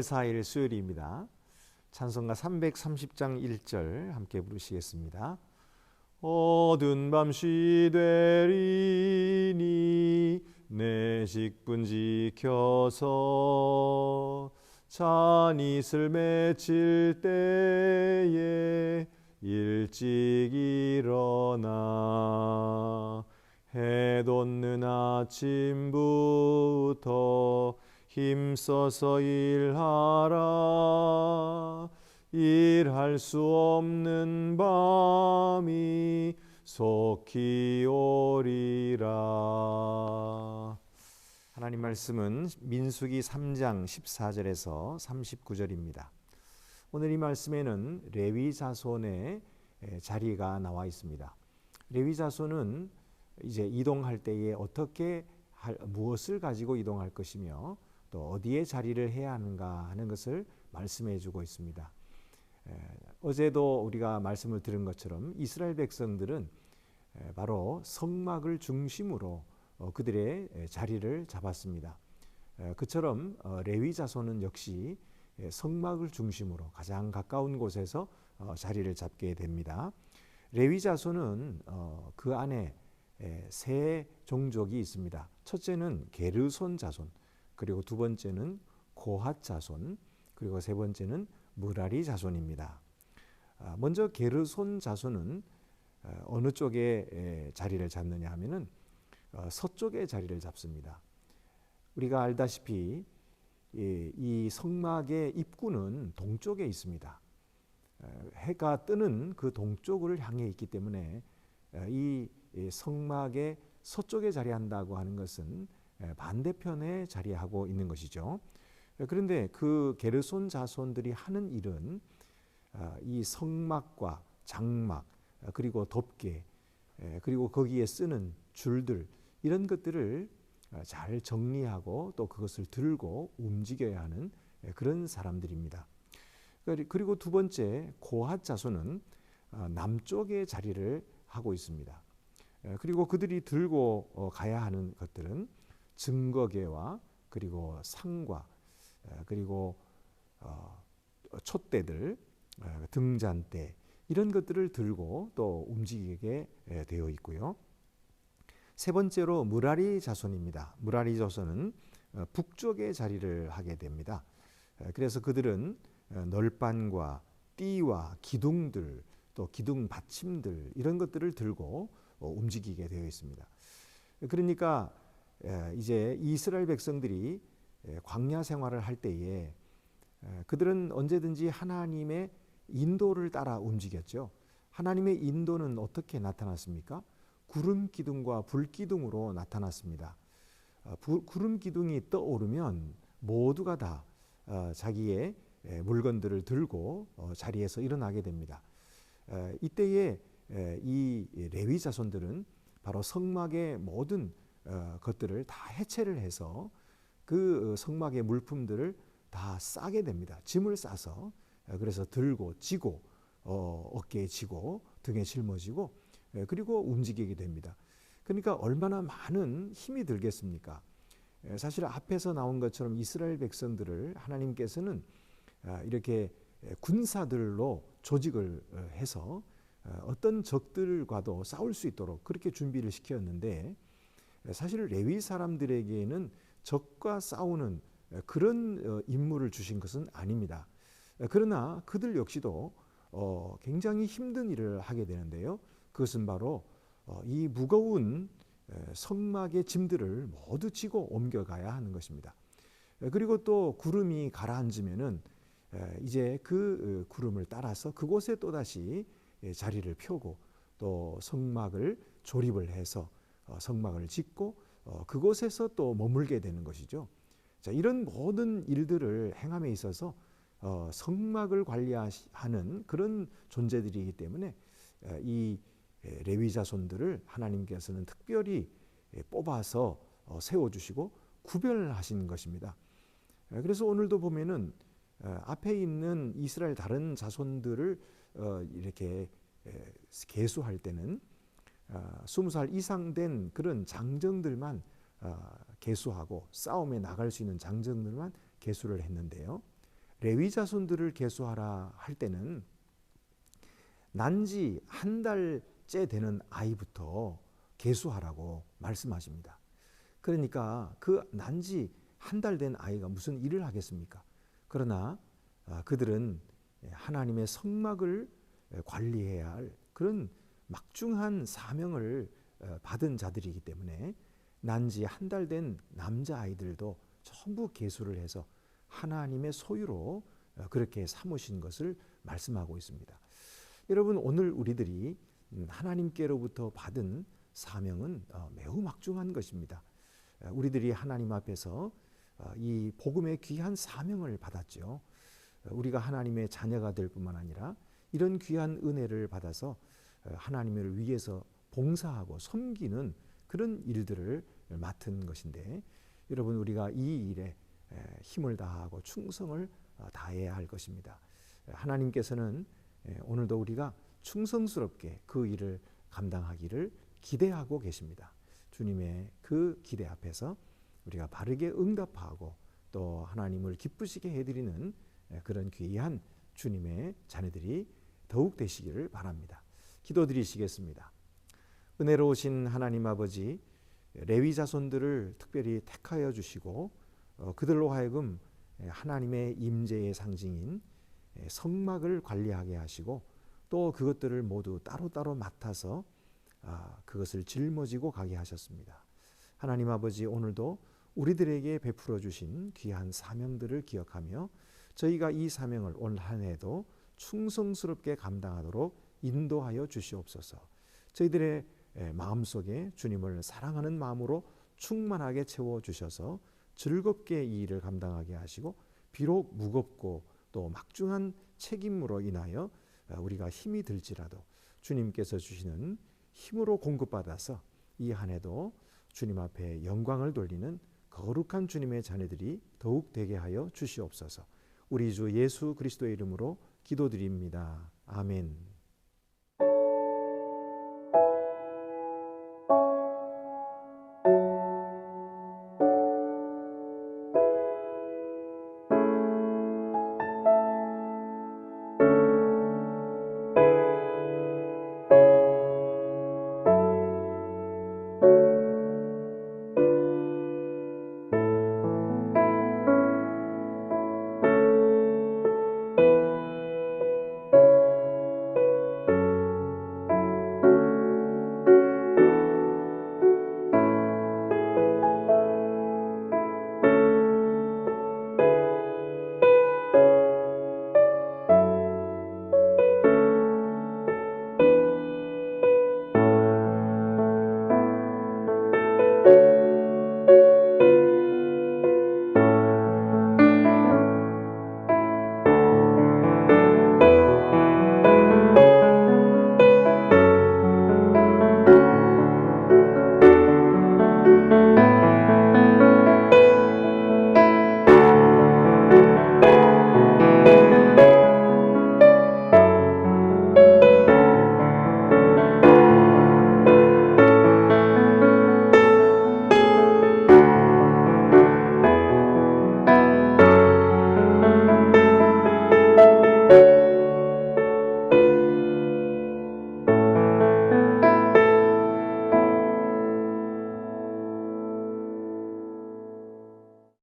4일 수요일입니다. 찬송가 330장 1절 함께 부르시겠습니다. 어두운 밤 쉬되리니 내 직분 지켜서 잔이슬 맺힐 때에 일찍 일어나 해 돋는 아침부터 힘써서 일하라. 일할 수 없는 밤이 속히 오리라. 하나님 말씀은 민수기 3장 14절에서 39절입니다. 오늘 이 말씀에는 레위 자손의 자리가 나와 있습니다. 레위 자손은 이제 이동할 때에 어떻게 무엇을 가지고 이동할 것이며 또 어디에 자리를 해야 하는가 하는 것을 말씀해 주고 있습니다. 어제도 우리가 말씀을 들은 것처럼 이스라엘 백성들은 바로 성막을 중심으로 그들의 자리를 잡았습니다. 그처럼 레위 자손은 역시 성막을 중심으로 가장 가까운 곳에서 자리를 잡게 됩니다. 레위 자손은 그 안에 세 종족이 있습니다. 첫째는 게르손 자손, 그리고 두 번째는 고핫 자손, 그리고 세 번째는 무라리 자손입니다. 먼저 게르손 자손은 어느 쪽에 자리를 잡느냐 하면은 서쪽에 자리를 잡습니다. 우리가 알다시피 이 성막의 입구는 동쪽에 있습니다. 해가 뜨는 그 동쪽을 향해 있기 때문에 이 성막의 서쪽에 자리한다고 하는 것은 반대편에 자리하고 있는 것이죠. 그런데 그 게르손 자손들이 하는 일은 이 성막과 장막, 그리고 덮개, 그리고 거기에 쓰는 줄들, 이런 것들을 잘 정리하고 또 그것을 들고 움직여야 하는 그런 사람들입니다. 그리고 두 번째 고핫 자손은 남쪽에 자리를 하고 있습니다. 그리고 그들이 들고 가야 하는 것들은 증거계와 그리고 상과 그리고 촛대들, 등잔대, 이런 것들을 들고 또 움직이게 되어 있고요. 세 번째로 무라리 자손입니다. 무라리 자손은 북쪽에 자리를 하게 됩니다. 그래서 그들은 널판과 띠와 기둥들, 또 기둥 받침들, 이런 것들을 들고 움직이게 되어 있습니다. 그러니까 이제 이스라엘 백성들이 광야 생활을 할 때에 그들은 언제든지 하나님의 인도를 따라 움직였죠. 하나님의 인도는 어떻게 나타났습니까? 구름 기둥과 불 기둥으로 나타났습니다. 구름 기둥이 떠오르면 모두가 다 자기의 물건들을 들고 자리에서 일어나게 됩니다. 이때에 이 레위 자손들은 바로 성막의 모든 것들을 다 해체를 해서 그 성막의 물품들을 다 싸게 됩니다. 짐을 싸서, 그래서 들고 지고 어깨에 지고 등에 짊어지고 그리고 움직이게 됩니다. 그러니까 얼마나 많은 힘이 들겠습니까? 사실 앞에서 나온 것처럼 이스라엘 백성들을 하나님께서는 이렇게 군사들로 조직을 해서 어떤 적들과도 싸울 수 있도록 그렇게 준비를 시켰는데, 사실 레위 사람들에게는 적과 싸우는 그런 임무를 주신 것은 아닙니다. 그러나 그들 역시도 굉장히 힘든 일을 하게 되는데요. 그것은 바로 이 무거운 성막의 짐들을 모두 지고 옮겨가야 하는 것입니다. 그리고 또 구름이 가라앉으면은 이제 그 구름을 따라서 그곳에 또다시 자리를 펴고 또 성막을 조립을 해서 성막을 짓고 그곳에서 또 머물게 되는 것이죠. 자, 이런 모든 일들을 행함에 있어서 성막을 관리하는 그런 존재들이기 때문에 이 레위 자손들을 하나님께서는 특별히 뽑아서 세워주시고 구별하신 것입니다. 그래서 오늘도 보면은 앞에 있는 이스라엘 다른 자손들을 이렇게 계수할 때는 20살 이상 된 그런 장정들만 계수하고 싸움에 나갈 수 있는 장정들만 계수를 했는데요. 레위 자손들을 계수하라 할 때는 난지 한 달째 되는 아이부터 계수하라고 말씀하십니다. 그러니까 그 난지 한 달 된 아이가 무슨 일을 하겠습니까? 그러나 그들은 하나님의 성막을 관리해야 할 그런 막중한 사명을 받은 자들이기 때문에 난지 한 달 된 남자아이들도 전부 계수를 해서 하나님의 소유로 그렇게 삼으신 것을 말씀하고 있습니다. 여러분, 오늘 우리들이 하나님께로부터 받은 사명은 매우 막중한 것입니다. 우리들이 하나님 앞에서 이 복음의 귀한 사명을 받았죠. 우리가 하나님의 자녀가 될 뿐만 아니라 이런 귀한 은혜를 받아서 하나님을 위해서 봉사하고 섬기는 그런 일들을 맡은 것인데, 여러분, 우리가 이 일에 힘을 다하고 충성을 다해야 할 것입니다. 하나님께서는 오늘도 우리가 충성스럽게 그 일을 감당하기를 기대하고 계십니다. 주님의 그 기대 앞에서 우리가 바르게 응답하고 또 하나님을 기쁘시게 해드리는 그런 귀한 주님의 자녀들이 더욱 되시기를 바랍니다. 기도드리시겠습니다. 은혜로우신 하나님 아버지, 레위 자손들을 특별히 택하여 주시고 그들로 하여금 하나님의 임재의 상징인 성막을 관리하게 하시고 또 그것들을 모두 따로따로 맡아서 그것을 짊어지고 가게 하셨습니다. 하나님 아버지, 오늘도 우리들에게 베풀어 주신 귀한 사명들을 기억하며 저희가 이 사명을 올 한 해도 충성스럽게 감당하도록 인도하여 주시옵소서. 저희들의 마음속에 주님을 사랑하는 마음으로 충만하게 채워주셔서 즐겁게 이 일을 감당하게 하시고, 비록 무겁고 또 막중한 책임으로 인하여 우리가 힘이 들지라도 주님께서 주시는 힘으로 공급받아서 이 한 해도 주님 앞에 영광을 돌리는 거룩한 주님의 자녀들이 더욱 되게 하여 주시옵소서. 우리 주 예수 그리스도의 이름으로 기도드립니다. 아멘.